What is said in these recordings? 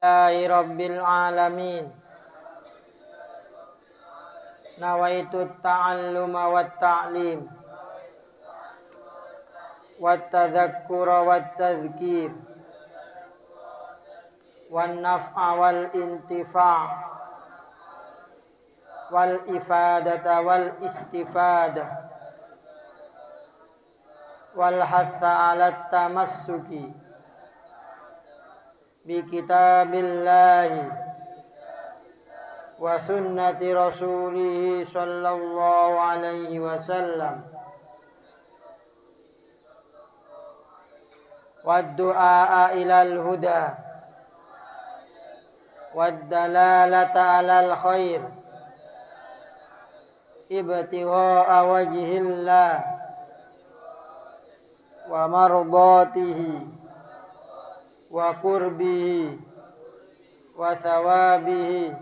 Lillahi Rabbil Alamin. Nawaitu ta'alluma wa ta'lim wa tadhakkura wa tadhkir wa naf'a wal intifa' wal ifadata wal istifadah wal hatha ala tamassuki bi kitabillahi wa sunnati rasulih sallallahu alaihi wasallam wa du'a ilal huda wa dalalata alal khair ibtigha'a wajhillah wa mardatihi wa qurbihi wa thawabihi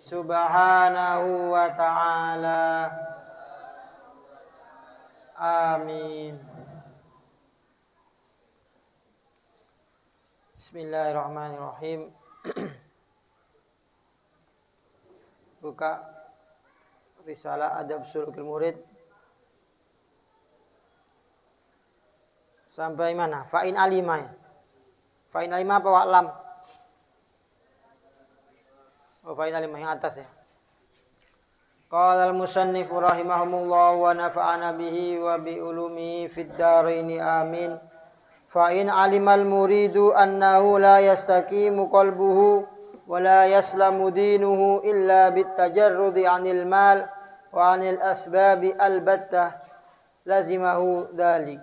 subhanahu wa ta'ala. Amin. Bismillahirrahmanirrahim. Buka risalah Adab Sulukul Murid sampai mana? Fa'in alimah. Fa'in alimah apa wa'lam? Oh, fa'in alimah yang atas ya. Qala al-musannif rahimahumullah wa nafa'ana bihi wa bi ulumihi fid dharaini amin. Fa'in alimal muridu annahu la yastaqimu qalbuhu wa la yaslamu dinuhu illa bitajarrudi 'anil mal wa 'anil asbabi albattah lazimahu dhalik.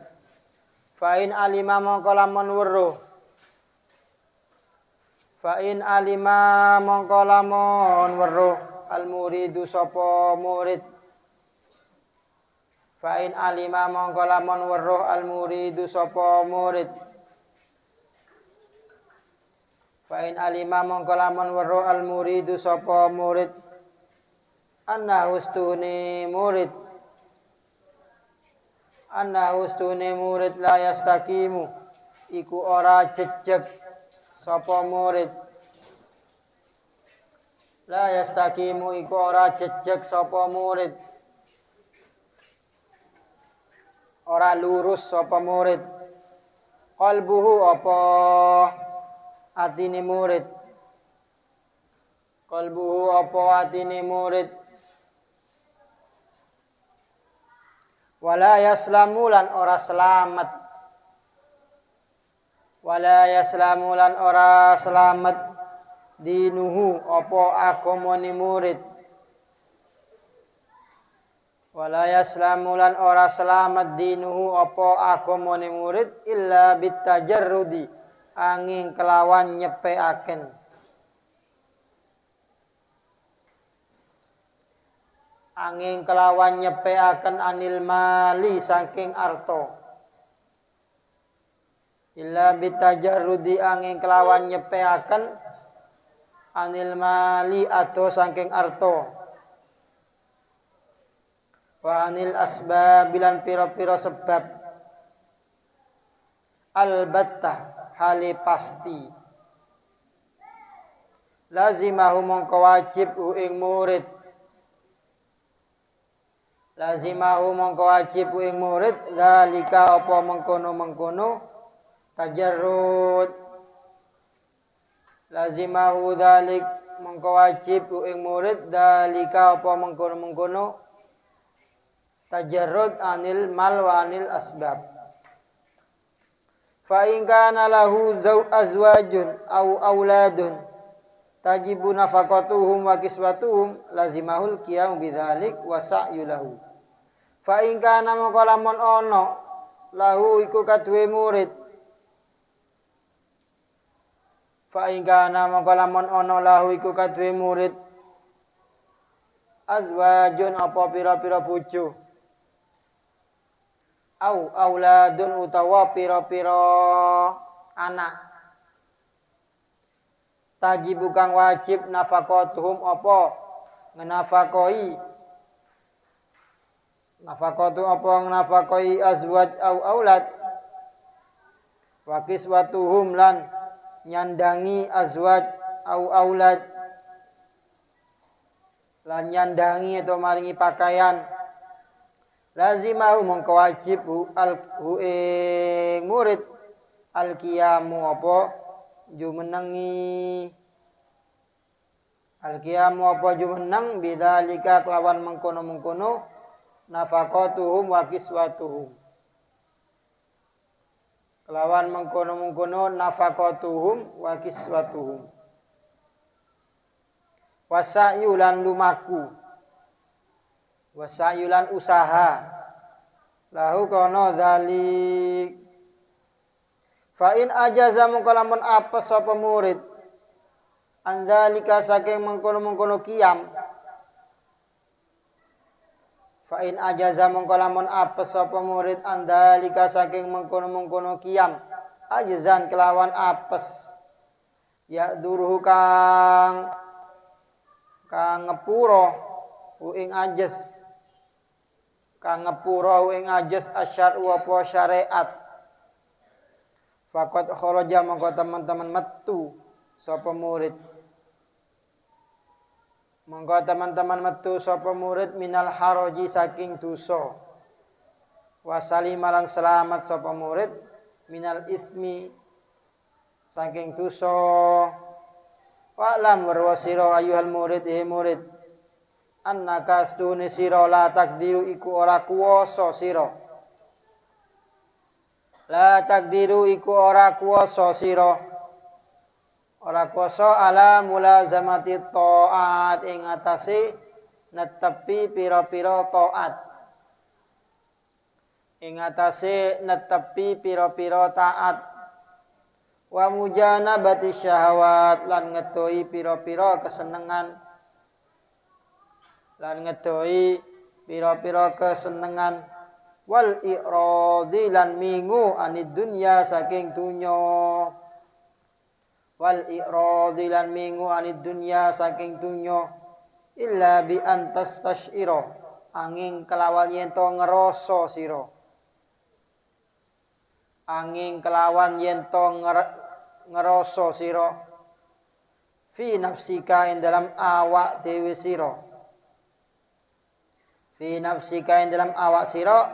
Fa'in alima mongko lamun weruh. Fa'in alima mongko lamun weruh al muridu sapa murid. Fa'in alima mongko lamun weruh al muridu sapa murid. Fa'in alima mongko lamun weruh al muridu sapa murid. Anna ustune murid. Anna ustune murid la yastaqimu iku ora jejeg sapa murid. La yastaqimu iku ora jejeg sapa murid. Ora lurus sapa murid. Qalbuhu apa atine murid. Qalbuhu apa atine murid. Wala yaslamu lan ora selamat. Wala yaslamu lan ora selamat dinuhu apa agamane murid. Wala yaslamu lan ora selamat dinuhu apa agamane murid illa bitajarrudi angin kelawan nyepeaken. Angin kelawan nyepeaken anil mali saking arto. Illa bitajarrudi angin kelawan nyepeaken anil mali atau saking arto. Wa anil asbab bilan pira-pira sebab. Albattah hale pasti. Lazimahu mongko wajib ing murid. Lazimahu mongko wajib ing murid zalika apa mengkono-mengkono tajarrud. Lazimahu dzalik mongko wajib ing murid zalika apa mengkono-mengkono tajarrud anil mal wa anil asbab. Fa in kana lahu azwajun aw auladun tajibu nafaqatuhum wa kiswatuhum lazimahul qiyam bidzalik wa sa'yu lahu. Fa in kana mongko lamun ana lahu iku kaduwe murid. Fa in kana mongko lamun ana lahu iku kaduwe murid. Azwajun apa pira-pira bojo. Au auladun utawa pira-pira anak. Tajibu kang wajib nafaqatuhum apa ngenafakoi. Nafaqatu apa ngenafakoi azwaj au aulad. Wa kiswatuhum lan nyandangi azwaj au aulad lan nyandangi atau maringi pakaian lazimahu mongko wajib hu ing murid al-qiyamu apa jumenengi al-qiyamu apa jumeneng bidzalika kelawan mengkono-mengkono nafaqatuhum wa kiswatuhum kelawan mengkono-mengkono nafaqatuhum wa kiswatuhum wasayulan lumaku wasayulan usaha lahu kono dzalik fa in ajaza mongko lamun apes sapa murid andzalika saking mengkono-mengkono qiyam fa in ajaza mongko lamun apes sapa murid andzalika saking mengkono-mengkono qiyam ajzan kelawan apes ya duruhu kang ngepuro ing ajes kang ngepuro ing ajes asyar'u apa syariat faqad kharaja mongko teman-teman metu sapa murid mongko teman-teman metu sapa murid minal haraji saking dosa wasalimalan selamat sapa murid minal ismi saking dosa wa lam warwasira ayuhal murid murid annaka astune sira la takdiru iku ora kuwasa sira la takdiru iku ora kuwasa sira ora kuwasa ala mulazamati taat ing atase netepi pira-pira taat ing atase netepi pira-pira taat wa mujanabati syahawat lan ngetoi pira-pira kesenengan wal i'radi lan mingu anid dunya saking dunya illa bi antas tashira angin kelawan yen to ngerasa sira ngerasa sira fi nafsika ing dalam awak dhewe sira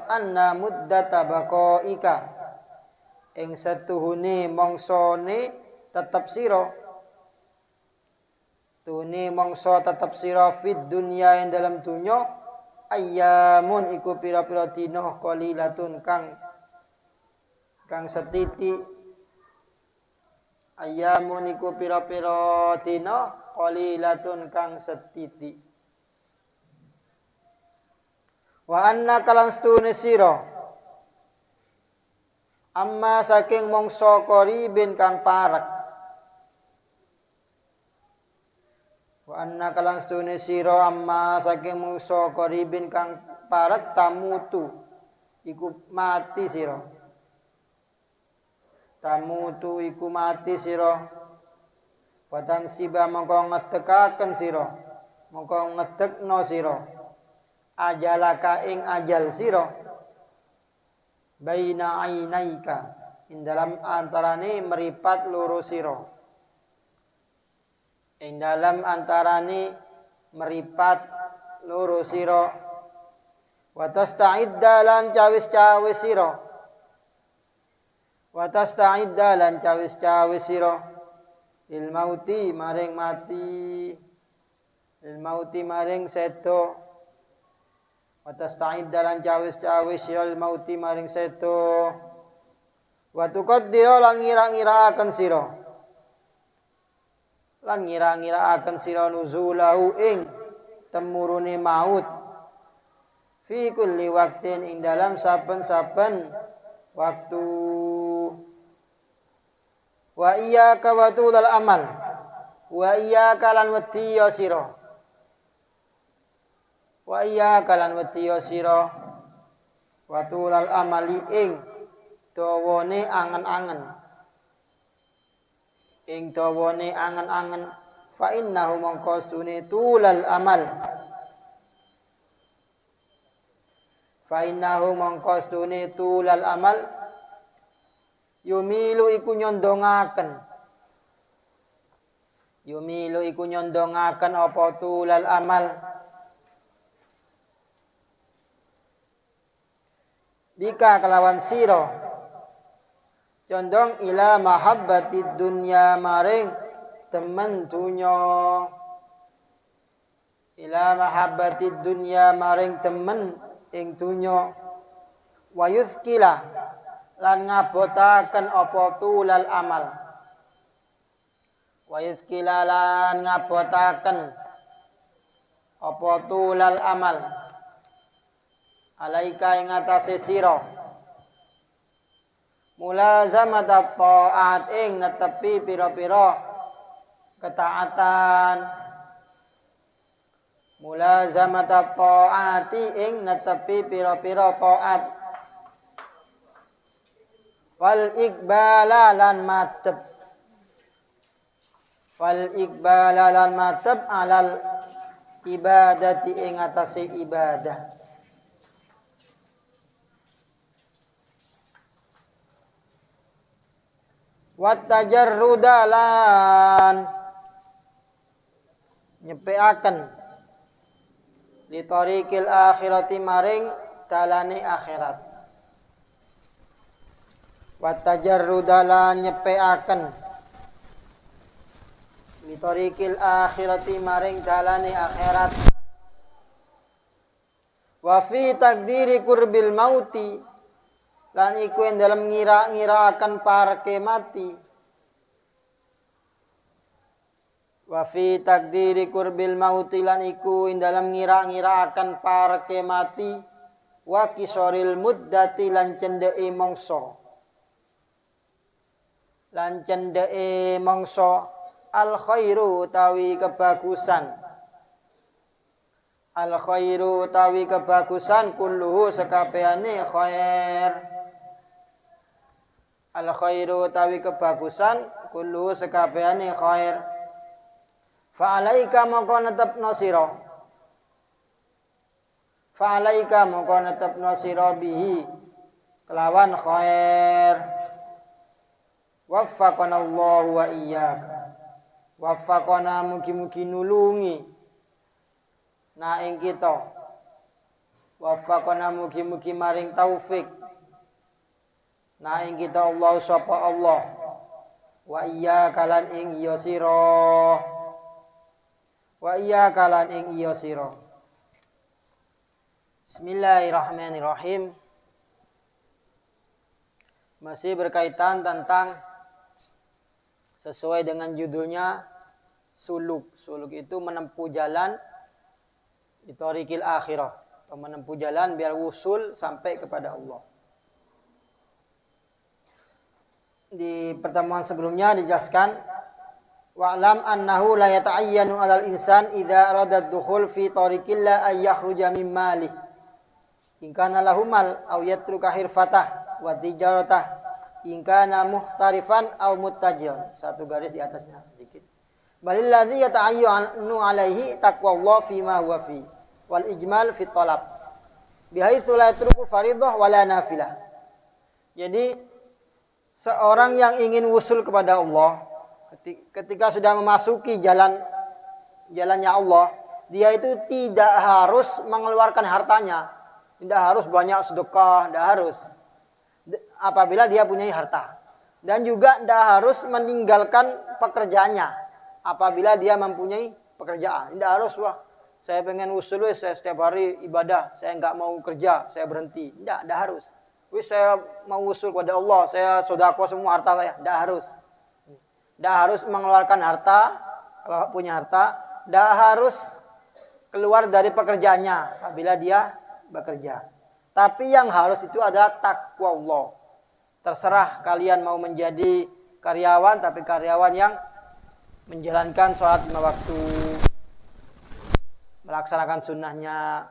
anna muddata baqaika ing setuhune mongsone tetep sira fid dunya ing dalam dunya ayyamun iku pira-pira dina qalilatun kang setiti ayyamun iku pira-pira dina qalilatun kang setiti wa anna kalan stune sira amma saking mongso qaribin kang parek wa anna kalan stune sira amma saking mongso qaribin kang parek tamutu iku mati sira watan siba mongko ngedekaken sira mongko ngedekno sira ajalaka ing ajal sira baina ainaika ing dalam antarane meripat loro sira wa tasta'idda lan cawis-cawis sira lil mauti maring sedo wa tasta'idda lan cawis-cawis sira lil mauti maring sedo wa tuqaddira lan ngira-ngiraaken sira nuzulahu ing temurune maut fi kulli waqtin ing dalam saben-saben waktu wa iyyaka wa tulal amal wa iyyaka lan wedi ya sira wa tulal amali ing dawane angen-angen fa innahu mongko sune tulal amal yumilu iku nyondongaken Yumilu iku nyondongaken apa tulal amal bika kelawan sira condong ila mahabbatid dunya maring temen dunya ila mahabbatid dunya maring temen ing dunya wa yuskila lan ngabotaken apa tulal amal wa yuskila lan ngabotaken apa tulal amal alaika ing atase sira mulazamat taat ing netepi pira-pira ketaatan mulazamat taati ing netepi pira-pira taat wal iqbala lan madhep alal ibadati ing atase ibadah wat tajarrudalan nyepeaken li tariqil akhirati maring dalane akhirat wat tajarrudalan nyepeaken li tariqil akhirati maring dalane akhirat wa fi takdiri qurbil mauti lan iku ing dalem ngira-ngiraaken parke mati wa fi takdiri qurbil mauti lan iku ing dalem ngira-ngiraaken parke mati wa kisoril muddati lan cendheke mangsa al khairu utawi kebagusan kulluhu sakabehane khair al khairu utawi kebagusan kulluhu sakabehane khair fa alaika mongko netepno sira bihi kelawan khair waffaqana Allah wa iyyaka waffaqana mugi-mugi nulungi na ing kita waffaqana mugi-mugi maring taufik na ing kita Allah sapa Allah wa iyyaka lan ing iya sira Bismillahirrahmanirrahim. Masih berkaitan tentang sesuai dengan judulnya suluk. Suluk itu menempuh jalan di thariqil akhirah, atau menempuh jalan biar wusul sampai kepada Allah. Di pertemuan sebelumnya dijelaskan wa'lam annahu la yata'ayyanu 'alal insan idza arada ad-dukhul fi tariqillah ay yakhruja min malih in kana lahu mal aw yatruka hirfatah wa tijaratah in kana muhtarifan aw muttajiran. Satu garis di atasnya sedikit. Balil ladzi yata'ayyanu 'alaihi taqwallah fi ma huwa fi wal ijmal fi talab bihaitsu la yatruku fardhah wala nafilah. Jadi seorang yang ingin wusul kepada Allah, ketika sudah memasuki jalannya Allah, dia itu tidak harus mengeluarkan hartanya, tidak harus banyak sedekah, tidak harus. Apabila dia punya harta, dan juga tidak harus meninggalkan pekerjaannya, apabila dia mempunyai pekerjaan, tidak harus saya pengen wusul, saya setiap hari ibadah, saya nggak mau kerja, saya berhenti, tidak harus. Saya mau usul kepada Allah, saya sedekah semua harta saya. Tidak harus. Tidak harus mengeluarkan harta, kalau punya harta. Tidak harus keluar dari pekerjaannya apabila dia bekerja. Tapi yang harus itu adalah takwa Allah. Terserah kalian mau menjadi karyawan, tapi karyawan yang menjalankan sholat 5 waktu, melaksanakan sunnahnya.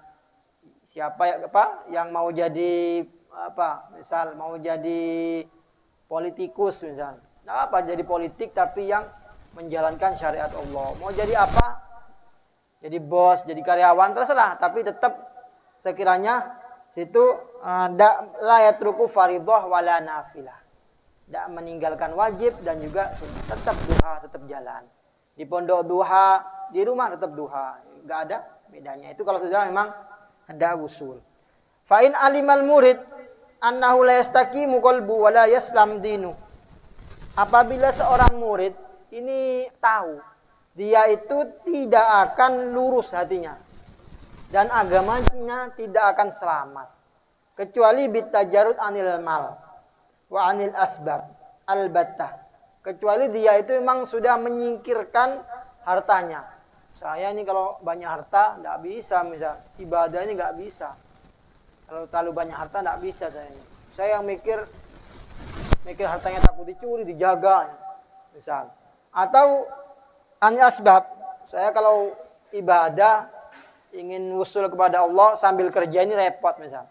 Siapa yang mau jadi misal mau jadi politikus misal. Nah, jadi politik tapi yang menjalankan syariat Allah. Mau jadi apa? Jadi bos, jadi karyawan terserah, tapi tetap sekiranya situ la yatruku fardhah wala nafilah. Tidak meninggalkan wajib dan juga sunnah, tetap duha, tetap jalan. Di pondok duha, di rumah tetap duha. Enggak ada bedanya. Itu kalau sudah memang ada usul. Fa in alimal murid annahu la yastaqimu qalbu wa la yaslam dinu. Apabila seorang murid ini tahu dia itu tidak akan lurus hatinya dan agamanya tidak akan selamat kecuali bitajarrud anil mal wa anil asbab albattah. Kecuali dia itu memang sudah menyingkirkan hartanya. Saya ini kalau banyak harta tidak bisa, misal ibadah ini nggak bisa. Kalau terlalu banyak harta tidak bisa saya ini. Saya yang mikir hartanya takut dicuri, dijaga, misal. Atau anil asbab. Saya kalau ibadah ingin usul kepada Allah sambil kerja ini repot, misal.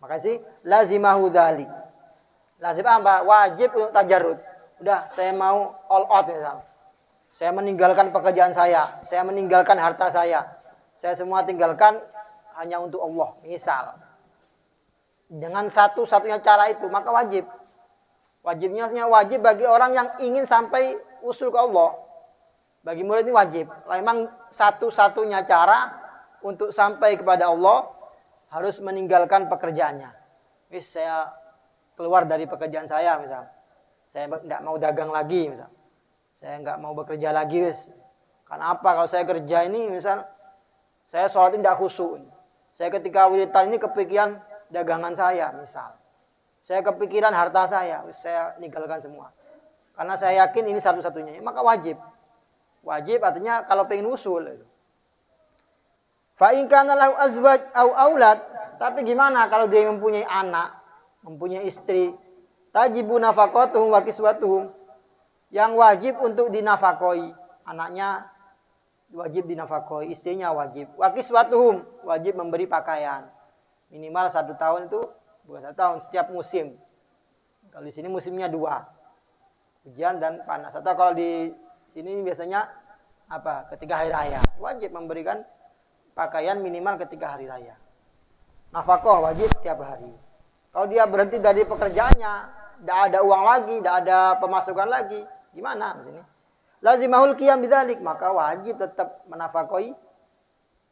Makasih lazimahu dzalik. Lazim apa? Wajib untuk tajarrud. Udah, saya mau all out misal. Saya meninggalkan pekerjaan saya meninggalkan harta saya semua tinggalkan hanya untuk Allah, misal. Dengan satu-satunya cara itu, maka wajib. Wajibnya wajib bagi orang yang ingin sampai usul ke Allah. Bagi murid ini wajib. Memang satu-satunya cara untuk sampai kepada Allah harus meninggalkan pekerjaannya. Saya keluar dari pekerjaan saya misal. Saya tidak mau dagang lagi misal. Saya nggak mau bekerja lagi wis. Karena apa? Kalau saya kerja ini misal saya sholat tidak khusyuk. Saya ketika wiridan ini kepikiran dagangan saya misal. Saya kepikiran harta saya ninggalkan semua. Karena saya yakin ini satu-satunya. Maka wajib. Wajib artinya kalau pengen usul. Fa in kana lahu azwaj au aulad, tapi gimana kalau dia mempunyai anak, mempunyai istri? Tajibu nafaqatuhum wa kiswatuhum. Yang wajib untuk dinafakoi. Anaknya wajib dinafakoi. Istrinya wajib. Wa kiswatuhum. Wajib memberi pakaian. Minimal 1 tahun itu. Bukan 1 tahun. Setiap musim. Kalau di sini musimnya 2. Hujan dan panas. Atau kalau di sini biasanya apa? Ketika hari raya. Wajib memberikan pakaian minimal ketika hari raya. Nafkah wajib tiap hari. Kalau dia berhenti dari pekerjaannya, tidak ada uang lagi, tidak ada pemasukan lagi, gimana di sini? Lazimahul qiyam bidzalik, maka wajib tetap menafkahi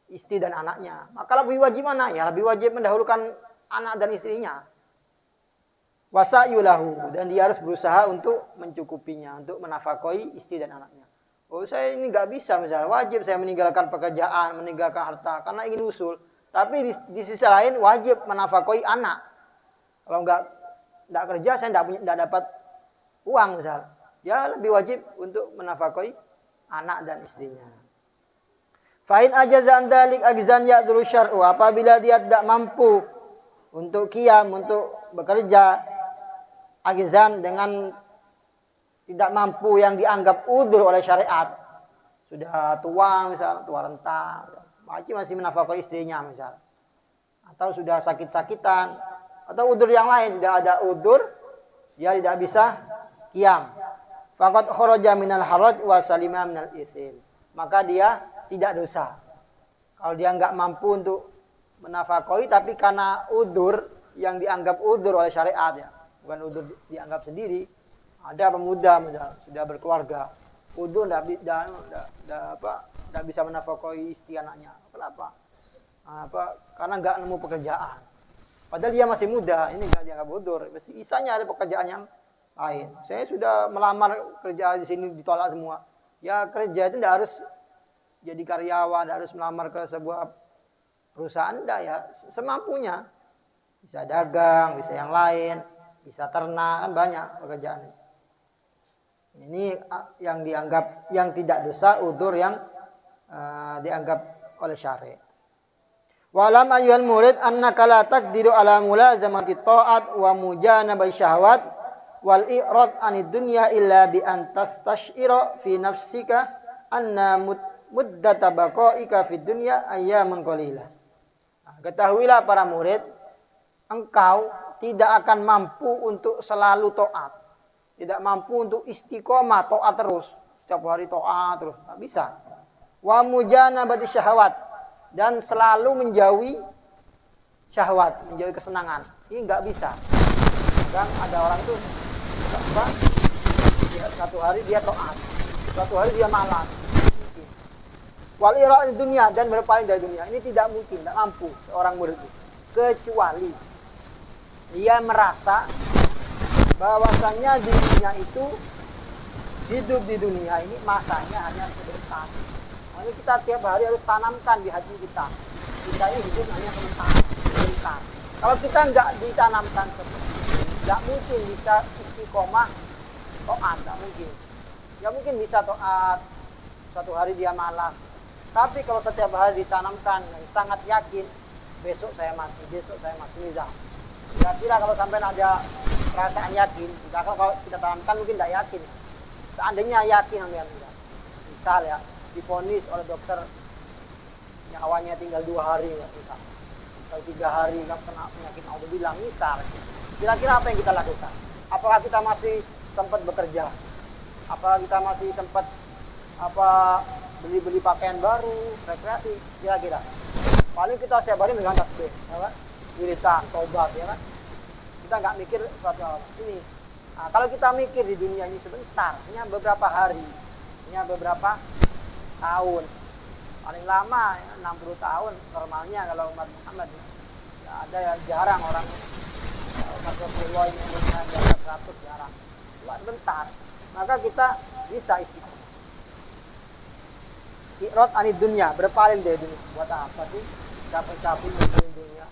istri dan anaknya. Maka lebih wajib mana? Ya lebih wajib mendahulukan anak dan istrinya. Wasa'yulahu, dan dia harus berusaha untuk mencukupinya, untuk menafkahi istri dan anaknya. Oh, saya ini nggak bisa misalnya, wajib saya meninggalkan pekerjaan, meninggalkan harta karena ingin usul. Tapi di sisi lain wajib menafkahi anak. Kalau nggak kerja, saya nggak dapat uang misal. Ya lebih wajib untuk menafkahi anak dan istrinya. Fa'in ajaza an dzalik ajzan ya'dhuru syar'u. Apabila dia tidak mampu untuk qiyam, untuk bekerja, ajzan dengan tidak mampu yang dianggap udzur oleh syariat. Sudah tua misal, tua renta, masih menafkahi istrinya misal. Atau sudah sakit-sakitan, atau udzur yang lain, tidak ada udzur, dia tidak bisa qiyam. Faqad kharaja minal haraj wa salima minal itsm. Maka dia tidak dosa. Kalau dia enggak mampu untuk menafkahi tapi karena udzur yang dianggap udzur oleh syariat ya, bukan udzur dianggap sendiri. Ada pemuda misalnya sudah berkeluarga, udzur enggak bisa menafkahi istri anaknya. Kenapa? Karena enggak nemu pekerjaan. Padahal dia masih muda, ini enggak dianggap udzur. Bisanya ada pekerjaan yang lain. Saya sudah melamar kerja di sini ditolak semua. Ya kerja itu tidak harus jadi karyawan, tidak harus melamar ke sebuah perusahaan, tidak ya. Semampunya. Bisa dagang, bisa yang lain, bisa ternak, kan banyak pekerjaan. Ini yang dianggap yang tidak dosa, udzur yang dianggap oleh syari'. Wa'lam ayyuhal murid annaka la taqdiru ala mulazamati ta'at wa mujanabai syahwat wal i'rad 'anid dunya illa bi an tastash'ira fi nafsika anna muddata baqa'ika fid dunya ayyamun qalilah. Ketahuilah para murid, engkau tidak akan mampu untuk selalu taat. Tidak mampu untuk istiqomah taat terus. Setiap hari taat terus, tak bisa. Wa mujanabati syahwat, dan selalu menjauhi syahwat, menjauhi kesenangan. Ini enggak bisa. Kadang ada orang itu ya, 1 hari dia taat, Suatu hari dia malas. Wal irad dunia, dan berpaling dari dunia. Ini tidak mungkin, tidak mampu seorang murid itu. Kecuali dia merasa bahwasanya dirinya itu hidup di dunia ini masanya hanya sebentar. Makanya kita tiap hari harus tanamkan di hati kita. Kita ini hidup hanya sebentar. Kalau kita nggak ditanamkan seperti ini, nggak mungkin bisa istiqomah taat, nggak mungkin. Ya mungkin bisa taat, suatu hari dia malas. Tapi kalau setiap hari ditanamkan, sangat yakin, besok saya mati, misal. Kira-kira kalau sampai ada perasaan yakin, kalau kita tanamkan mungkin tidak yakin. Seandainya yakin, misal ya, divonis oleh dokter nyawanya tinggal 2 hari, misal. Atau 3 hari nggak kena penyakit naudzubillah, misal. Kira-kira apa yang kita lakukan? Apakah kita masih sempat bekerja? Apakah kita masih sempat beli pakaian baru, rekreasi? Kira-kira. Paling kita setiap hari megang tasbih, ya kan? Wiritan, tobat, ya kan? Kita nggak mikir sesuatu hal ini. Nah, kalau kita mikir di dunia ini sebentar, hanya beberapa hari, hanya beberapa tahun, paling lama ya, 60 tahun normalnya kalau umat Muhammad. Ya, ada yang jarang orang umat Rasulullah ini umurnya 100 jarang. Cuma sebentar, maka kita bisa istiqomah. Irad anid dunia, berpaling dari dunia. Buat apa sih? Capek-capek mikirin dunia.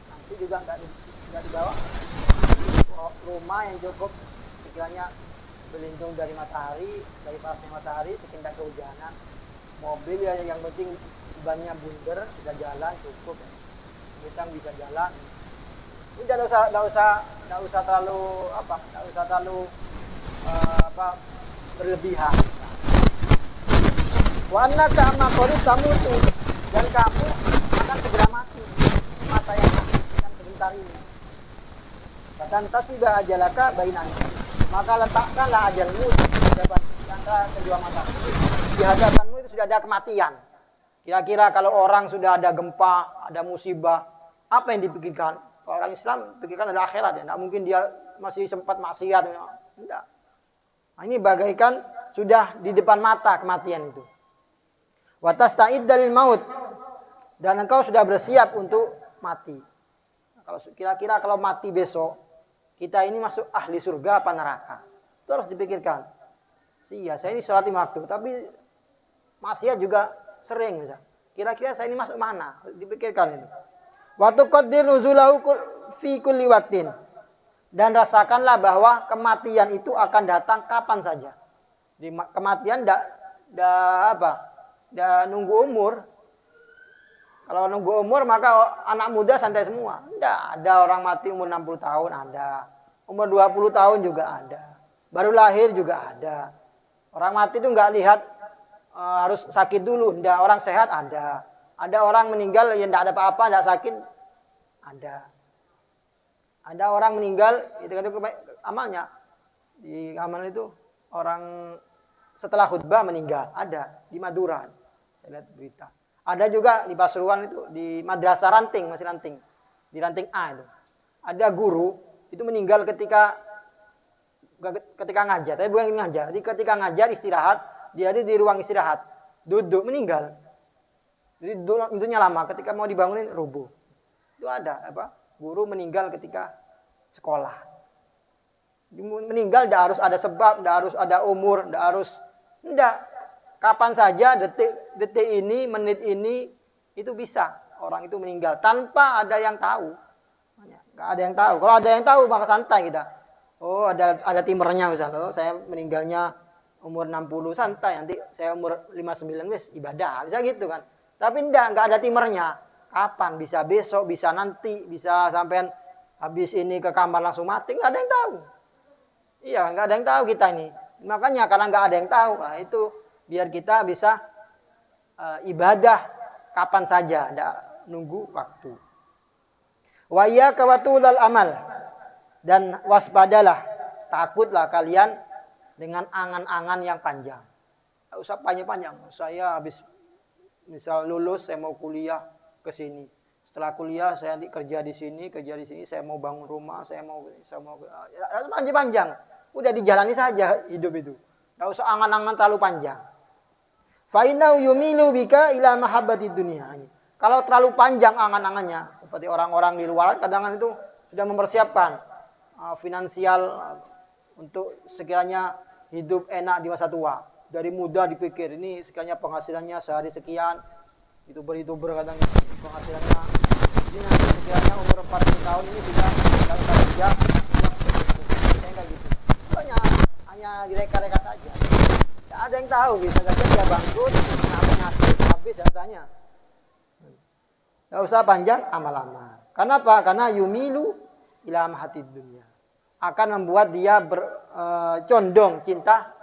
Nanti juga nggak dibawa. Rumah yang cukup sekiranya berlindung dari matahari, dari panasnya matahari, sekindak kehujanan. Mobil ya, yang penting bannya bundar, bisa jalan cukup. Kita bisa jalan. Udah nggak usah terlalu berlebihan. Wa annaka amma qarib tamutu, dan kamu akan segera mati. Masa yang sebentar ini. Dan tasiba ajalaka bainan. Maka letakkanlah ajalmu di antara kedua mata. Di hadapanmu itu sudah ada kematian. Kira-kira kalau orang sudah ada gempa, ada musibah, apa yang dipikirkan? Kalau orang Islam pikirkan adalah akhirat ya. Tidak mungkin dia masih sempat maksiat. Tidak. Nah, ini bagaikan sudah di depan mata kematian itu. Wa tasta'id dalil maut, dan engkau sudah bersiap untuk mati. Kalau kira-kira kalau mati besok, kita ini masuk ahli surga apa neraka? Itu harus dipikirkan. Saya ini sholat 5 waktu, tapi maksiat juga sering. Kira-kira saya ini masuk mana? Dipikirkan itu. Wa tuqaddir nuzulahu fi kulli waqtin. Dan rasakanlah bahwa kematian itu akan datang kapan saja. Kematian tidak nunggu umur. Kalau nunggu umur maka anak muda santai semua. Tidak, ada orang mati umur 60 tahun ada. Umur 20 tahun juga ada. Baru lahir juga ada. Orang mati itu nggak lihat harus sakit dulu. Tidak, orang sehat ada. Ada orang meninggal yang tidak ada apa-apa, tidak sakit ada. Ada orang meninggal itu amalnya. Di amal itu orang setelah khutbah meninggal, ada di Madura. Saya lihat berita. Ada juga di Pasuruan itu, di Madrasah Ranting, masih Ranting. Di Ranting A itu. Ada guru itu meninggal ketika ngajar, tapi bukan ngajar. Jadi ketika ngajar istirahat, dia di ruang istirahat, duduk meninggal. Jadi tentunya lama, ketika mau dibangunin rubuh. Itu ada guru meninggal ketika sekolah. Meninggal tidak harus ada sebab, tidak harus ada umur, tidak. Kapan saja detik ini, menit ini itu bisa orang itu meninggal tanpa ada yang tahu. Nggak ada yang tahu. Kalau ada yang tahu maka santai kita. Oh, ada timernya misalnya. Oh, saya meninggalnya umur 60, santai. Nanti saya umur 59 wis ibadah. Bisa gitu kan. Tapi enggak ada timernya. Kapan? Bisa besok, bisa nanti, bisa sampai habis ini ke kamar langsung mati. Enggak ada yang tahu. Iya, enggak ada yang tahu kita ini. Makanya karena enggak ada yang tahu, nah itu biar kita bisa ibadah kapan saja, enggak nunggu waktu. Wa iyyaka wa tulal amal, dan waspadalah, takutlah kalian dengan angan-angan yang panjang. Enggak usah panjang-panjang. Saya habis misal lulus, saya mau kuliah ke sini. Setelah kuliah saya kerja di sini, saya mau bangun rumah, saya mau panjang-panjang. Udah dijalani saja hidup itu. Enggak usah angan-angan terlalu panjang. Fa innahu yumilu bika ila mahabbatid dunya. Kalau terlalu panjang angan-angannya, seperti orang-orang di luar kadang-kadang itu sudah mempersiapkan finansial untuk sekiranya hidup enak di masa tua. Dari muda dipikir ini sekiranya penghasilannya sehari sekian, YouTuber kadang penghasilannya ini nanti sekiranya umur 40 tahun ini sudah kerja kayak gitu. Hanya direka-reka saja. Tidak ada yang tahu, bisa saja dia bangkrut, habis datanya. Tidak usah panjang amal-amal. Kenapa? Karena yumilu ila mahatid dunya. Akan membuat dia condong cinta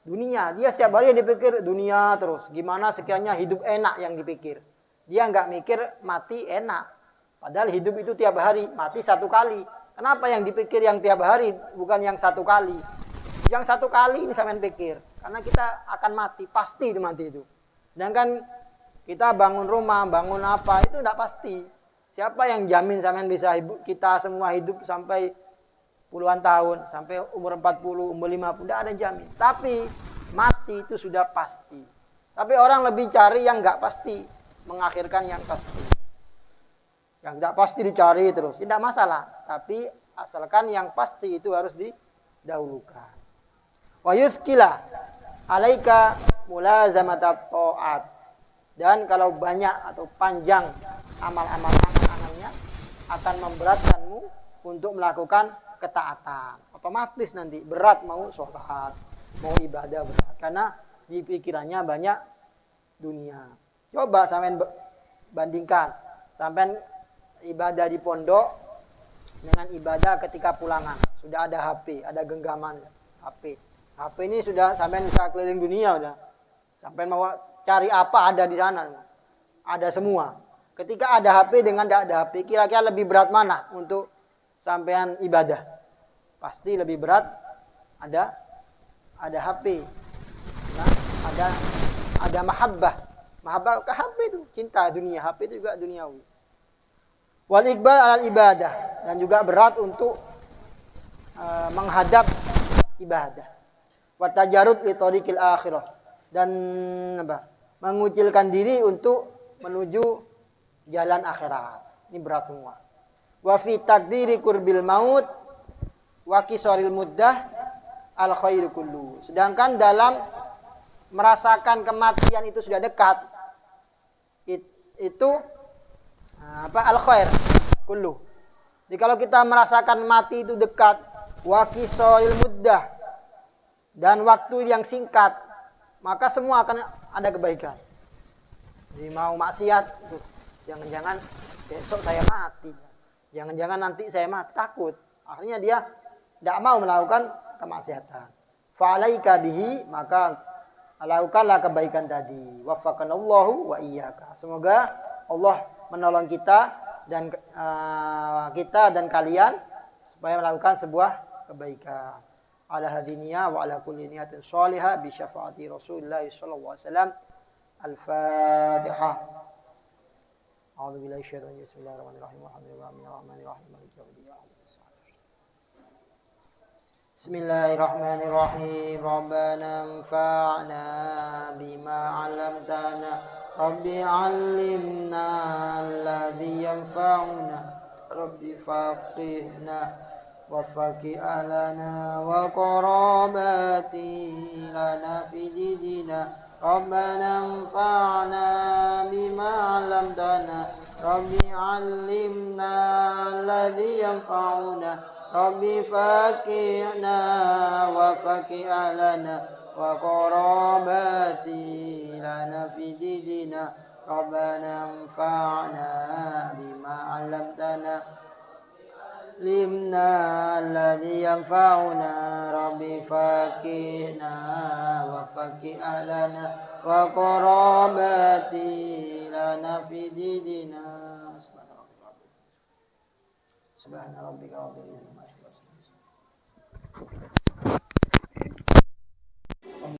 dunia. Dia setiap hari dipikir dunia terus. Gimana sekiranya hidup enak yang dipikir. Dia nggak mikir mati enak. Padahal hidup itu tiap hari, mati satu kali. Kenapa yang dipikir yang tiap hari, bukan yang satu kali? Yang satu kali ini sampean pikir. Karena kita akan mati, pasti itu mati itu. Sedangkan kita bangun rumah, bangun apa, itu tidak pasti. Siapa yang jamin sampean bisa kita semua hidup sampai puluhan tahun, sampai umur 40, umur 50, tidak ada jamin. Tapi mati itu sudah pasti. Tapi orang lebih cari yang nggak pasti, mengakhirkan yang pasti. Yang tidak pasti dicari terus, tidak masalah. Tapi asalkan yang pasti itu harus didahulukan. Wa yuskila alaika mulazamatat ta'at. Dan kalau banyak atau panjang amal-amal angan-angannya akan memberatkanmu untuk melakukan ketaatan. Otomatis nanti berat mau sholat, mau ibadah berat. Karena di pikirannya banyak dunia. Coba sampean bandingkan. Sampean ibadah di pondok dengan ibadah ketika pulangan. Sudah ada HP, ada genggaman HP. HP ini sudah sampean bisa keliling dunia udah. Sampean mau cari apa ada di sana. Ada semua. Ketika ada HP dengan tidak ada HP, kira-kira lebih berat mana untuk sampean ibadah? Pasti lebih berat ada HP. Nah, ada mahabbah. Mahabbah ke HP itu, cinta dunia. HP itu juga duniawi. Wal iqbal alal ibadah, dan juga berat untuk menghadap ibadah. Wa tajarrud li thariqil akhirah, dan mengucilkan diri untuk menuju jalan akhirat. Ini berat semua. Wa fi taqdiri qurbil maut wa qisaril muddah al khairu kullu. Sedangkan dalam merasakan kematian itu sudah dekat, itu al khair kullu. Jadi kalau kita merasakan mati itu dekat, wa qisaril muddah, dan waktu yang singkat, maka semua akan ada kebaikan. Jadi mau maksiat, jangan-jangan besok saya mati. Jangan-jangan nanti saya mati, takut. Akhirnya dia tidak mau melakukan kemaksiatan. Fa'alaika bihi, maka lakukanlah kebaikan tadi. Waffaqanallahu wa iyyaka. Semoga Allah menolong kita dan kalian supaya melakukan sebuah kebaikan. Ala hadiniya wa ala kulli niyatin salihah bi syafaati Rasulullah sallallahu alaihi wasallam. Al-Fatihah. A'udzu billahi minasyaitonir rajim. Bismillahirrahmanirrahim. Alhamdulillahirrahmanirrahim. Maliki yaumiddin. Bismillahirrahmanirrahim. Rabbana anfa'na bima 'allamtana. Rabbi 'allimna alladhi yanfa'una. Rabbi faqihna وفقه لنا وقراباتي لنا في ديننا ربنا انفعنا بما علمتنا ربي علمنا الذي ينفعنا ربي فقهنا وفقه لنا وقراباتي لنا في ديننا ربنا انفعنا بما علمتنا علمنا الذي ينفعنا ربي فقهنا وفقه لنا وقراباتي لنا في ديننا سبحان ربك رب العزة عما يصفون